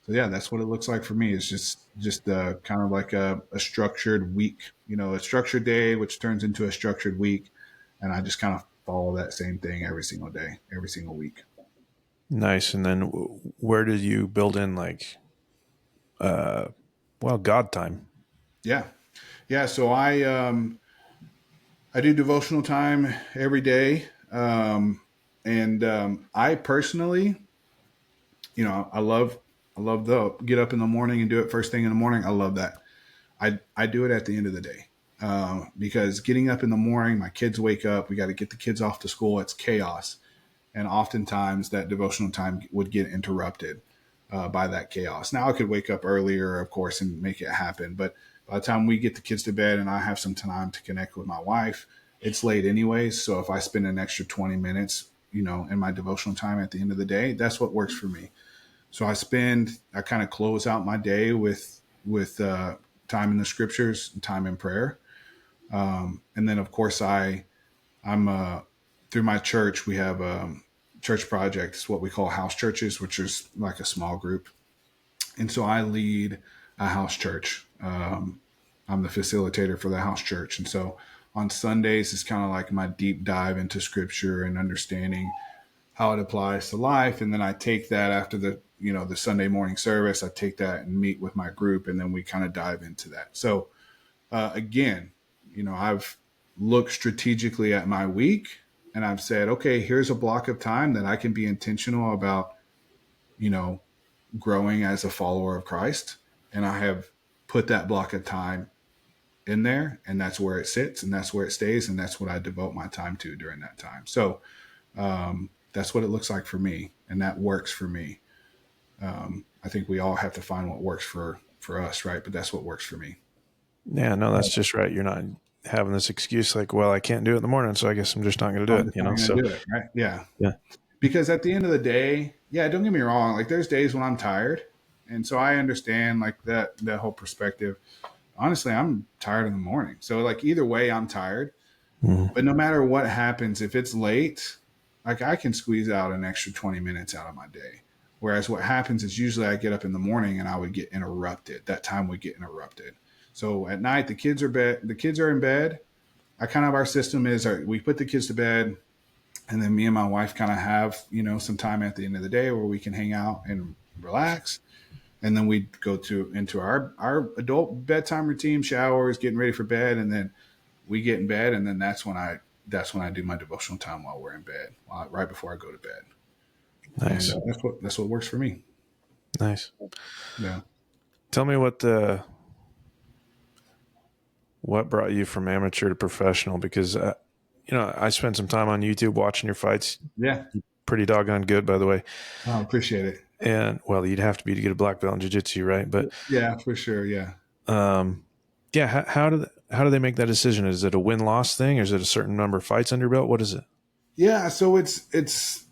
yeah, that's what it looks like for me. It's just kind of like a structured week, a structured day, which turns into a structured week. And I just kind of follow that same thing every single day, every single week. Nice. And then where did you build in God time? Yeah. Yeah. So I do devotional time every day. I personally, I love the get up in the morning and do it first thing in the morning. I love that. I do it at the end of the day, because getting up in the morning, my kids wake up. We got to get the kids off to school. It's chaos. And oftentimes that devotional time would get interrupted by that chaos. Now I could wake up earlier, of course, and make it happen. But by the time we get the kids to bed and I have some time to connect with my wife, it's late anyways. So if I spend an extra 20 minutes, in my devotional time at the end of the day, that's what works for me. So I kind of close out my day with time in the scriptures and time in prayer. And then of course I'm through my church, we have church projects, what we call house churches, which is like a small group. And so I lead a house church. I'm the facilitator for the house church. And so on Sundays, it's kind of like my deep dive into scripture and understanding how it applies to life. And then I take that after the Sunday morning service, I take that and meet with my group, and then we kind of dive into that. So again, I've looked strategically at my week, and I've said, okay, here's a block of time that I can be intentional about, growing as a follower of Christ. And I have put that block of time in there, and that's where it sits, and that's where it stays, and that's what I devote my time to during that time. So that's what it looks like for me, and that works for me. I think we all have to find what works for for us, right? But that's what works for me. Yeah, no, that's just right. You're not having this excuse like, well, I can't do it in the morning, so I guess I'm just not going to do I'm it, just not going So to do it, right? Yeah. yeah. Because at the end of the day, yeah, don't get me wrong. Like there's days when I'm tired. And so I understand like that whole perspective. Honestly, I'm tired in the morning. So like either way, I'm tired. Mhm. But no matter what happens, if it's late, like I can squeeze out an extra 20 minutes out of my day. Whereas what happens is usually I get up in the morning and I would get interrupted. That time would get interrupted. So at night, the kids are in bed. I kind of, our system is we put the kids to bed, and then me and my wife kind of have, some time at the end of the day where we can hang out and relax. And then we go into our adult bedtime routine, showers, getting ready for bed, and then we get in bed, and then that's when I do my devotional time while we're in bed, right before I go to bed. And Nice. that's what works for me. Nice. Yeah. Tell me what brought you from amateur to professional, because I spent some time on YouTube watching your fights. Yeah. Pretty doggone good, by the way. I appreciate it. And well, you'd have to be to get a black belt in jiu-jitsu, right? But Yeah, for sure. Yeah. yeah, how do they make that decision? Is it a win-loss thing, or is it a certain number of fights under your belt? What is it? Yeah. So it's,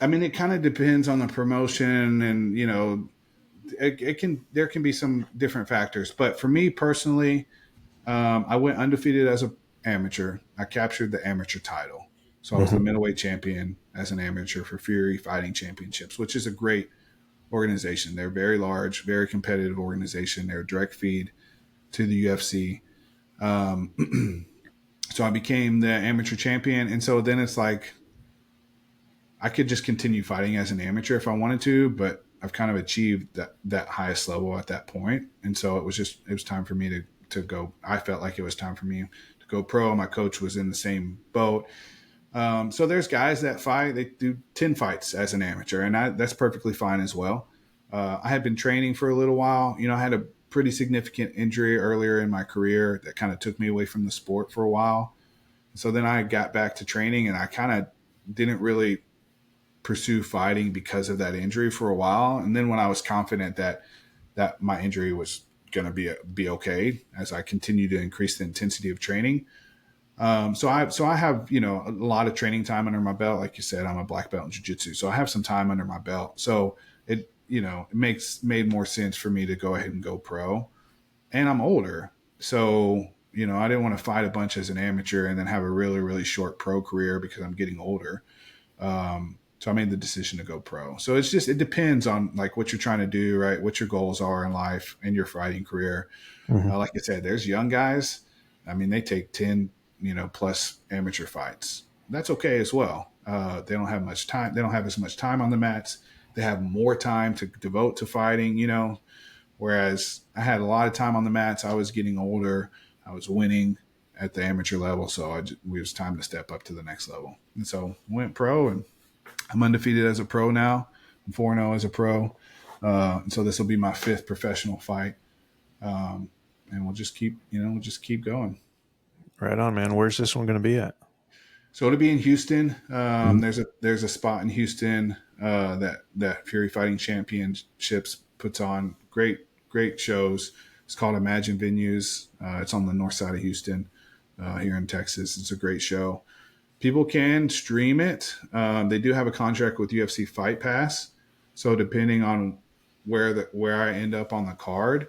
I mean, it kind of depends on the promotion, and, there can be some different factors, but for me personally, I went undefeated as an amateur. I captured the amateur title. So I was the middleweight champion as an amateur for Fury Fighting Championships, which is a great organization. They're very large, very competitive organization. They're a direct feed to the UFC. So I became the amateur champion. And so then it's like I could just continue fighting as an amateur if I wanted to, but I've kind of achieved that highest level at that point. And so it was time for me to go. I felt like it was time for me to go pro. My coach was in the same boat. So there's guys that fight, they do 10 fights as an amateur, and that's perfectly fine as well. I had been training for a little while. I had a pretty significant injury earlier in my career that kind of took me away from the sport for a while. So then I got back to training, and I kind of didn't really pursue fighting because of that injury for a while. And then when I was confident that my injury was going to be okay, as I continue to increase the intensity of training. So I have, a lot of training time under my belt. Like you said, I'm a black belt in jiu-jitsu, so I have some time under my belt. So it made more sense for me to go ahead and go pro, and I'm older. So, I didn't want to fight a bunch as an amateur and then have a really, really short pro career because I'm getting older. So I made the decision to go pro. So it depends on like what you're trying to do, right? What your goals are in life and your fighting career. Like I said, there's young guys. I mean, they take 10, plus amateur fights. That's okay as well. They don't have much time. They don't have as much time on the mats. They have more time to devote to fighting, whereas I had a lot of time on the mats. I was getting older. I was winning at the amateur level. So it was time to step up to the next level. And so went pro, and I'm undefeated as a pro now. I'm 4-0 as a pro. And so this will be my 5th professional fight. And we'll just keep going. Right on, man. Where's this one going to be at? So it'll be in Houston. There's a spot in Houston that Fury Fighting Championships puts on. Great shows. It's called Imagine Venues. It's on the north side of Houston, here in Texas. It's a great show. People can stream it. They do have a contract with UFC Fight Pass, so depending on where I end up on the card,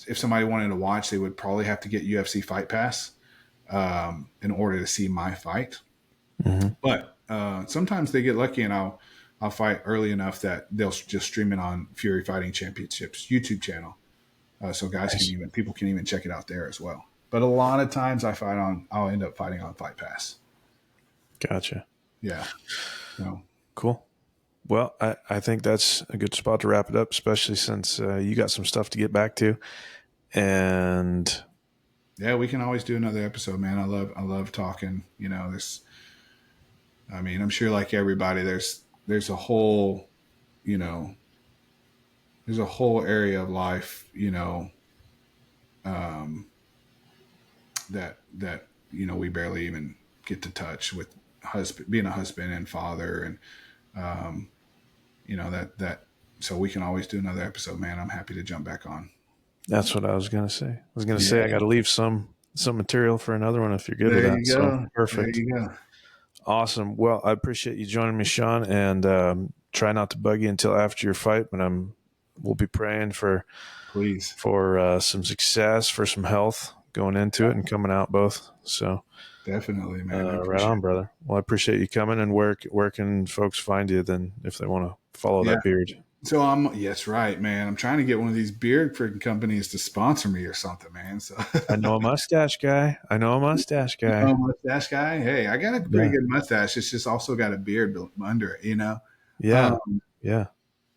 if somebody wanted to watch, they would probably have to get UFC Fight Pass in order to see my fight. But sometimes they get lucky, and I'll fight early enough that they'll just stream it on Fury Fighting Championships YouTube channel, so people can even check it out there as well. But a lot of times I'll end up fighting on Fight Pass. Gotcha. Yeah. So. Cool. Well, I think that's a good spot to wrap it up, especially since you got some stuff to get back to. And yeah, we can always do another episode, man. I love talking. I'm sure like everybody, there's a whole, there's a whole area of life, that we barely even get to touch, with being a husband and father, and that so we can always do another episode, man. I'm happy to jump back on. That's what I was going to say. I was going to say I got to leave some material for another one if you're good with There that. you So go. perfect. There you go. Awesome. Well, I appreciate you joining me, Sean, and try not to bug you until after your fight, but we'll be praying for Please. some success, for some health going into it and coming out both. So Definitely, man. I right appreciate on, brother. Well, I appreciate you coming, and where can folks find you then if they want to follow it. that beard? So yes, right, man. I'm trying to get one of these beard freaking companies to sponsor me or something, man. So I know a mustache guy. Mustache guy. Hey, I got a pretty good mustache. It's just also got a beard built under it, you know? Yeah.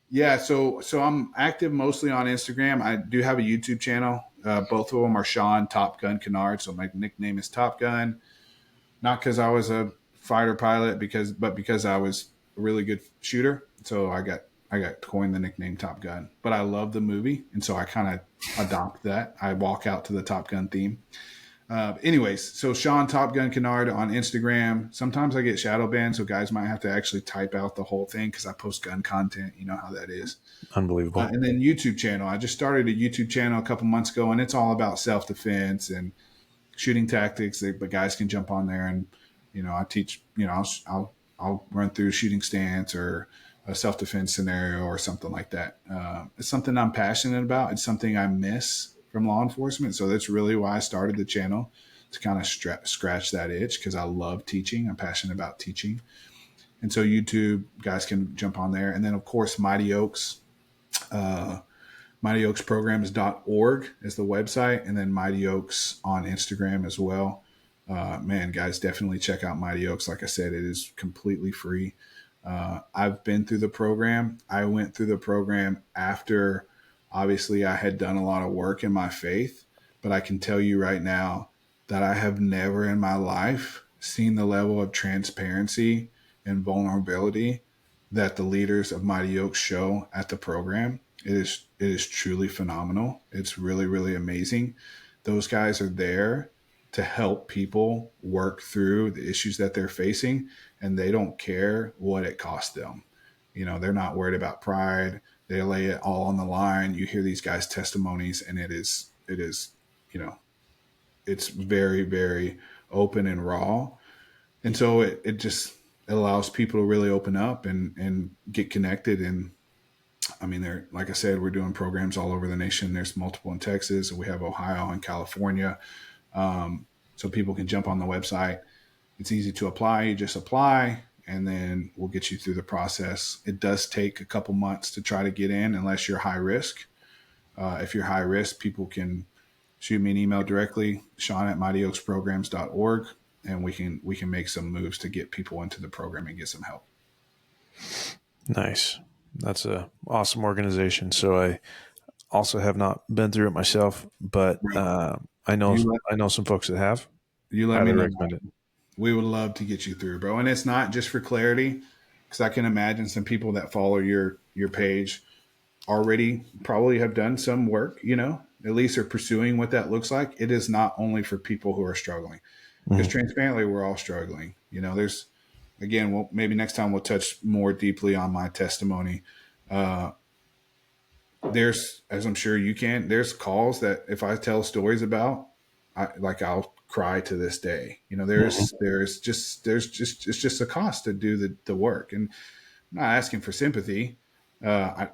Yeah. So I'm active mostly on Instagram. I do have a YouTube channel. Both of them are Sean Top Gun Kennard. So my nickname is Top Gun, not because I was a fighter pilot, but because I was a really good shooter. So I got coined the nickname Top Gun. But I love the movie, and so I kind of adopt that. I walk out to the Top Gun theme. Anyways, so Sean Top Gun Kennard on Instagram. Sometimes I get shadow banned, so guys might have to actually type out the whole thing because I post gun content. You know how that is. Unbelievable. And then YouTube channel. I just started a YouTube channel a couple months ago, and it's all about self-defense and shooting tactics. But guys can jump on there, and I teach. I'll run through shooting stance or a self-defense scenario or something like that. It's something I'm passionate about. It's something I miss from law enforcement. So that's really why I started the channel, to kind of scratch that itch, because I love teaching. I'm passionate about teaching. And so YouTube, guys can jump on there. And then, of course, Mighty Oaks, MightyOaksPrograms.org is the website. And then Mighty Oaks on Instagram as well. Man, guys, definitely check out Mighty Oaks. Like I said, it is completely free. I've been through the program. I went through the program after, obviously, I had done a lot of work in my faith, but I can tell you right now that I have never in my life seen the level of transparency and vulnerability that the leaders of Mighty Oaks show at the program. It is truly phenomenal. It's really, really amazing. Those guys are there to help people work through the issues that they're facing, and they don't care what it costs them. They're not worried about pride. They lay it all on the line. You hear these guys' testimonies, and it is, it's very, very open and raw. And so it allows people to really open up and get connected. And I mean, like I said, we're doing programs all over the nation. There's multiple in Texas. We have Ohio and California. So people can jump on the website. It's easy to apply. You just apply, and then we'll get you through the process. It does take a couple months to try to get in, unless you're high risk. If you're high risk, people can shoot me an email directly, Sean@MightyOaksPrograms.org, and we can make some moves to get people into the program and get some help. Nice. That's a awesome organization. So I also have not been through it myself, but I know some folks that have. You let me know. Recommend it. We would love to get you through, bro. And it's not just for clarity, because I can imagine some people that follow your page already probably have done some work, at least are pursuing what that looks like. It is not only for people who are struggling, because transparently, we're all struggling. There's, again, maybe next time we'll touch more deeply on my testimony. There's, as I'm sure you can, there's calls that if I tell stories about, I'll cry to this day. There's just it's just a cost to do the work, and I'm not asking for sympathy. I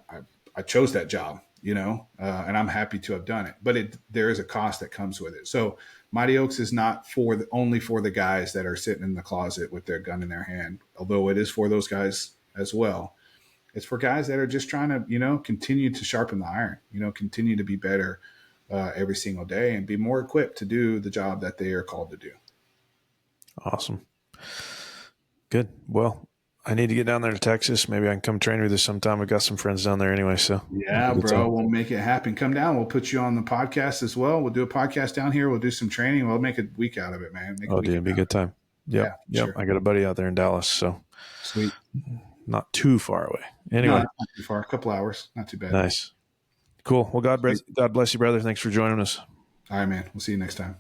chose that job, and I'm happy to have done it, but there is a cost that comes with it. So Mighty Oaks is not only for the guys that are sitting in the closet with their gun in their hand, although it is for those guys as well. It's for guys that are just trying to, continue to sharpen the iron, continue to be better every single day and be more equipped to do the job that they are called to do. Awesome. Good. Well, I need to get down there to Texas. Maybe I can come train with you sometime. We've got some friends down there anyway. So yeah, bro, we'll make it happen. Come down. We'll put you on the podcast as well. We'll do a podcast down here. We'll do some training. We'll make a week out of it, man. Dude, it'd be a good time. Yep. Sure. I got a buddy out there in Dallas. So sweet. Not too far away. Anyway, not too far. A couple hours. Not too bad. Nice. Cool. Well, God bless you, brother. Thanks for joining us. All right, man. We'll see you next time.